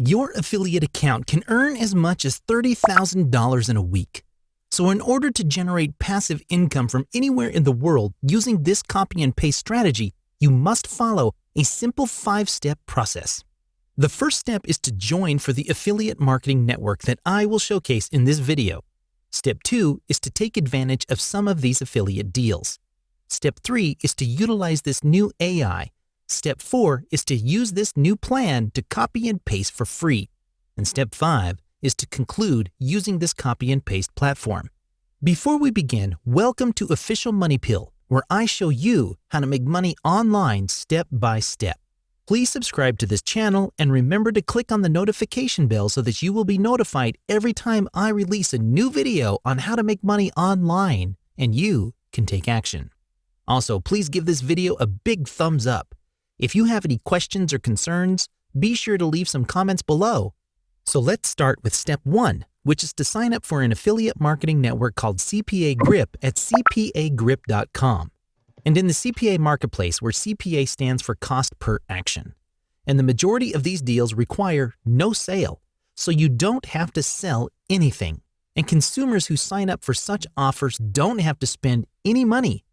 Your affiliate account can earn as much as $30,000 in a week. So in order to generate passive income from anywhere in the world using this copy and paste strategy, you must follow a simple 5-step process. The first step is to join for the affiliate marketing network that I will showcase in this video. Step 2 is to take advantage of some of these affiliate deals. Step 3 is to utilize this new AI. Step 4 is to use this new plan to copy and paste for free. And step 5 is to conclude using this copy and paste platform. Before we begin, welcome to Official Money Pill, where I show you how to make money online step by step. Please subscribe to this channel and remember to click on the notification bell so that you will be notified every time I release a new video on how to make money online and you can take action. Also, please give this video a big thumbs up. If you have any questions or concerns, be sure to leave some comments below. So let's start with step 1, which is to sign up for an affiliate marketing network called CPA Grip at cpagrip.com. And in the CPA marketplace, where CPA stands for cost per action. And the majority of these deals require no sale, so you don't have to sell anything. And consumers who sign up for such offers don't have to spend any money.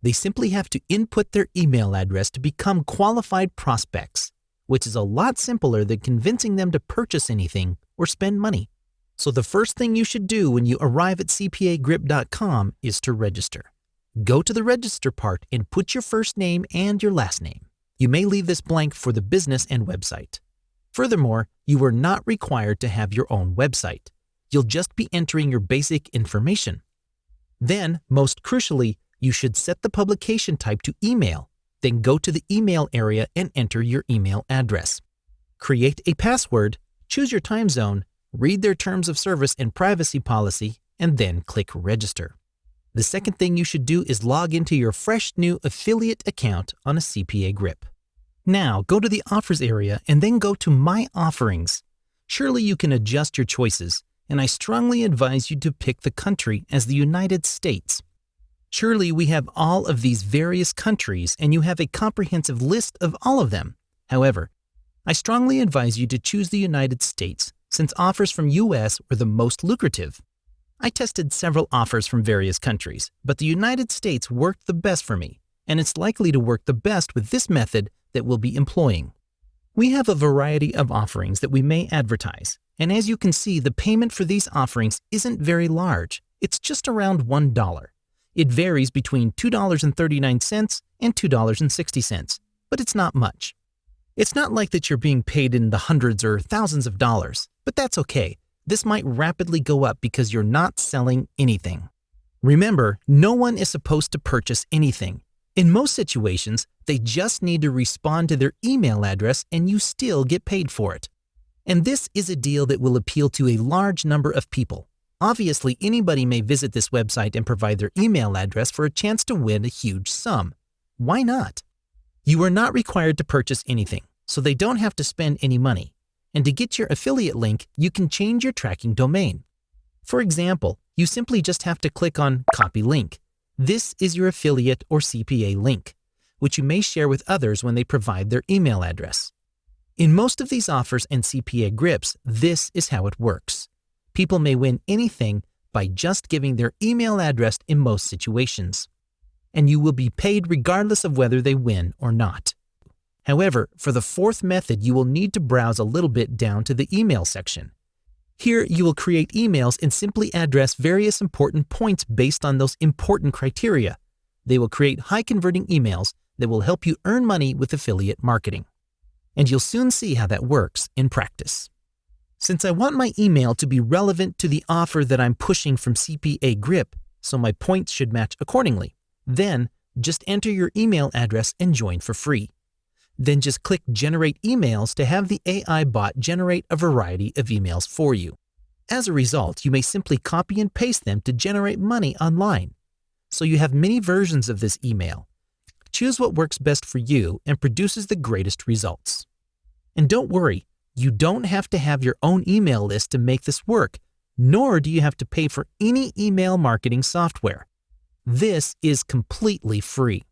They simply have to input their email address to become qualified prospects, which is a lot simpler than convincing them to purchase anything or spend money. So the first thing you should do when you arrive at cpagrip.com is to register. Go to the register part and put your first name and your last name. You may leave this blank for the business and website. Furthermore, you are not required to have your own website. You'll just be entering your basic information. Then, most crucially, you should set the publication type to email. Then go to the email area and enter your email address. Create a password, choose your time zone, read their terms of service and privacy policy, and then click register. The second thing you should do is log into your fresh new affiliate account on a CPA Grip. Now go to the offers area and then go to My Offerings. Surely you can adjust your choices, and I strongly advise you to pick the country as the United States. Surely we have all of these various countries and you have a comprehensive list of all of them. However, I strongly advise you to choose the United States since offers from US were the most lucrative. I tested several offers from various countries, but the United States worked the best for me, and it's likely to work the best with this method that we'll be employing. We have a variety of offerings that we may advertise, and as you can see, the payment for these offerings isn't very large. It's just around $1. It varies between $2.39 and $2.60, but it's not much. It's not like that you're being paid in the hundreds or thousands of dollars, but that's okay. This might rapidly go up because you're not selling anything. Remember, no one is supposed to purchase anything. In most situations, they just need to respond to their email address and you still get paid for it. And this is a deal that will appeal to a large number of people. Obviously, anybody may visit this website and provide their email address for a chance to win a huge sum. Why not? You are not required to purchase anything, so they don't have to spend any money. And to get your affiliate link, you can change your tracking domain. For example, you simply just have to click on Copy Link. This is your affiliate or CPA link, which you may share with others when they provide their email address. In most of these offers and CPA Grips, this is how it works. People may win anything by just giving their email address in most situations, and you will be paid regardless of whether they win or not. However, for the fourth method, you will need to browse a little bit down to the email section. Here, you will create emails and simply address various important points based on those important criteria. They will create high-converting emails that will help you earn money with affiliate marketing. And you'll soon see how that works in practice. Since I want my email to be relevant to the offer that I'm pushing from CPA Grip, so my points should match accordingly, then just enter your email address and join for free. Then just click Generate Emails to have the AI bot generate a variety of emails for you. As a result, you may simply copy and paste them to generate money online. So you have many versions of this email. Choose what works best for you and produces the greatest results. And don't worry, you don't have to have your own email list to make this work, nor do you have to pay for any email marketing software. This is completely free.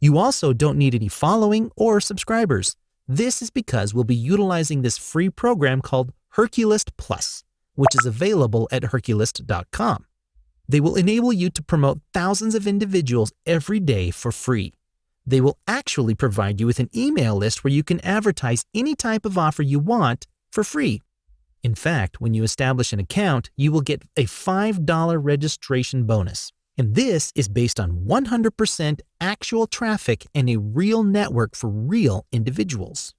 You also don't need any following or subscribers. This is because we'll be utilizing this free program called Herculist Plus, which is available at Herculist.com. They will enable you to promote thousands of individuals every day for free. They will actually provide you with an email list where you can advertise any type of offer you want for free. In fact, when you establish an account, you will get a $5 registration bonus. And this is based on 100% actual traffic and a real network for real individuals.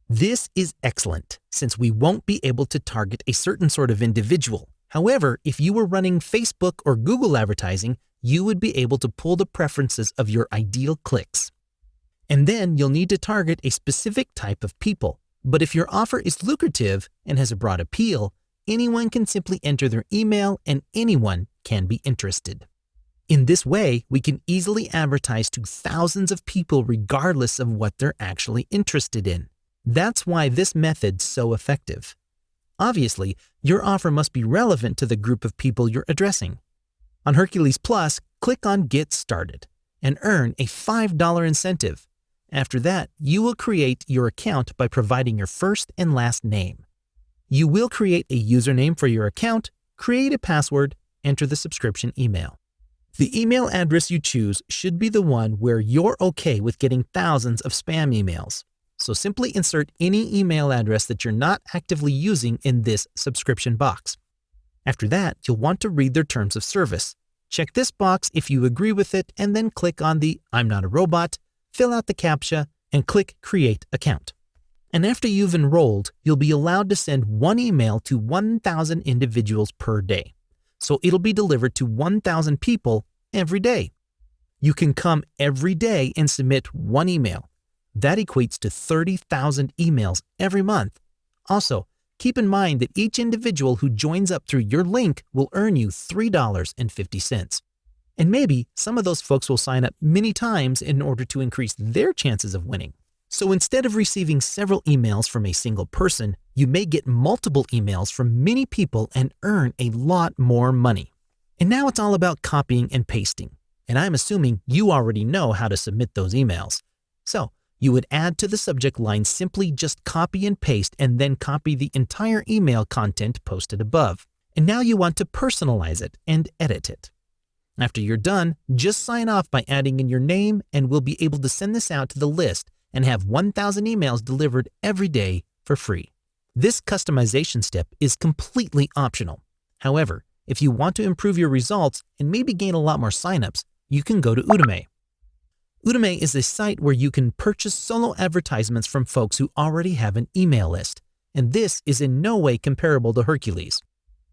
This is excellent, since we won't be able to target a certain sort of individual. However, if you were running Facebook or Google advertising, you would be able to pull the preferences of your ideal clicks. And then you'll need to target a specific type of people. But if your offer is lucrative and has a broad appeal, anyone can simply enter their email and anyone can be interested. In this way, we can easily advertise to thousands of people regardless of what they're actually interested in. That's why this method's so effective. Obviously, your offer must be relevant to the group of people you're addressing. On Hercules Plus, click on Get Started and earn a $5 incentive. After that, you will create your account by providing your first and last name. You will create a username for your account, create a password, enter the subscription email. The email address you choose should be the one where you're okay with getting thousands of spam emails. So simply insert any email address that you're not actively using in this subscription box. After that, you'll want to read their terms of service. Check this box if you agree with it, and then click on the I'm not a robot, fill out the CAPTCHA, and click Create Account. And after you've enrolled, you'll be allowed to send one email to 1,000 individuals per day. So it'll be delivered to 1,000 people every day. You can come every day and submit one email. That equates to 30,000 emails every month. Also, keep in mind that each individual who joins up through your link will earn you $3.50. And maybe some of those folks will sign up many times in order to increase their chances of winning. So instead of receiving several emails from a single person, you may get multiple emails from many people and earn a lot more money. And now it's all about copying and pasting. And I'm assuming you already know how to submit those emails. So you would add to the subject line simply just copy and paste and then copy the entire email content posted above. And now you want to personalize it and edit it. After you're done, just sign off by adding in your name and we'll be able to send this out to the list and have 1,000 emails delivered every day for free. This customization step is completely optional. However, if you want to improve your results and maybe gain a lot more signups, you can go to Udemy. Udemy is a site where you can purchase solo advertisements from folks who already have an email list, and this is in no way comparable to Hercules,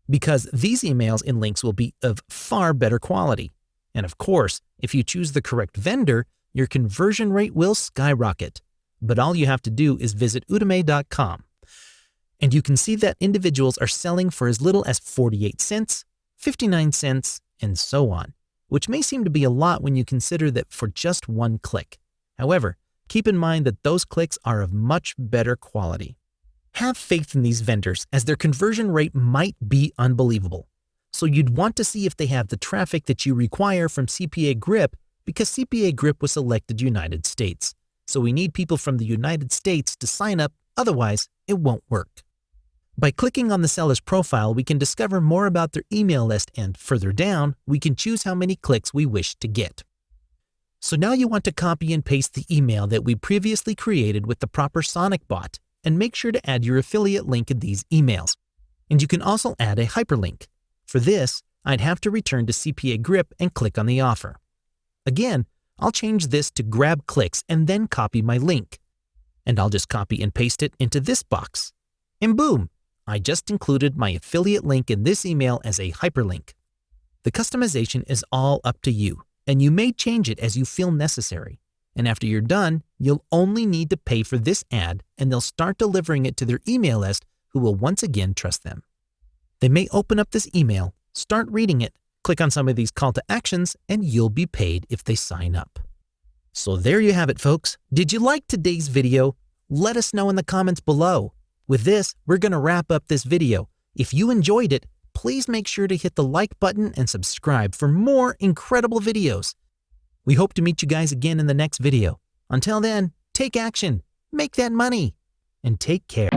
because these emails and links will be of far better quality. And of course, if you choose the correct vendor, your conversion rate will skyrocket. But all you have to do is visit udemy.com. And you can see that individuals are selling for as little as 48 cents, 59 cents, and so on, which may seem to be a lot when you consider that for just one click. However, keep in mind that those clicks are of much better quality. Have faith in these vendors, as their conversion rate might be unbelievable. So you'd want to see if they have the traffic that you require from CPA Grip, because CPA Grip was selected United States. So we need people from the United States to sign up, otherwise it won't work. By clicking on the seller's profile, we can discover more about their email list, and further down, we can choose how many clicks we wish to get. So now you want to copy and paste the email that we previously created with the proper Sonic bot, and make sure to add your affiliate link in these emails. And you can also add a hyperlink. For this, I'd have to return to CPA Grip and click on the offer. Again, I'll change this to grab clicks and then copy my link. And I'll just copy and paste it into this box. And boom, I just included my affiliate link in this email as a hyperlink. The customization is all up to you, and you may change it as you feel necessary. And after you're done, you'll only need to pay for this ad, and they'll start delivering it to their email list, who will once again trust them. They may open up this email, start reading it, click on some of these call to actions, and you'll be paid if they sign up. So there you have it, folks. Did you like today's video? Let us know in the comments below. With this, we're going to wrap up this video. If you enjoyed it, please make sure to hit the like button and subscribe for more incredible videos. We hope to meet you guys again in the next video. Until then, take action. Make that money and take care.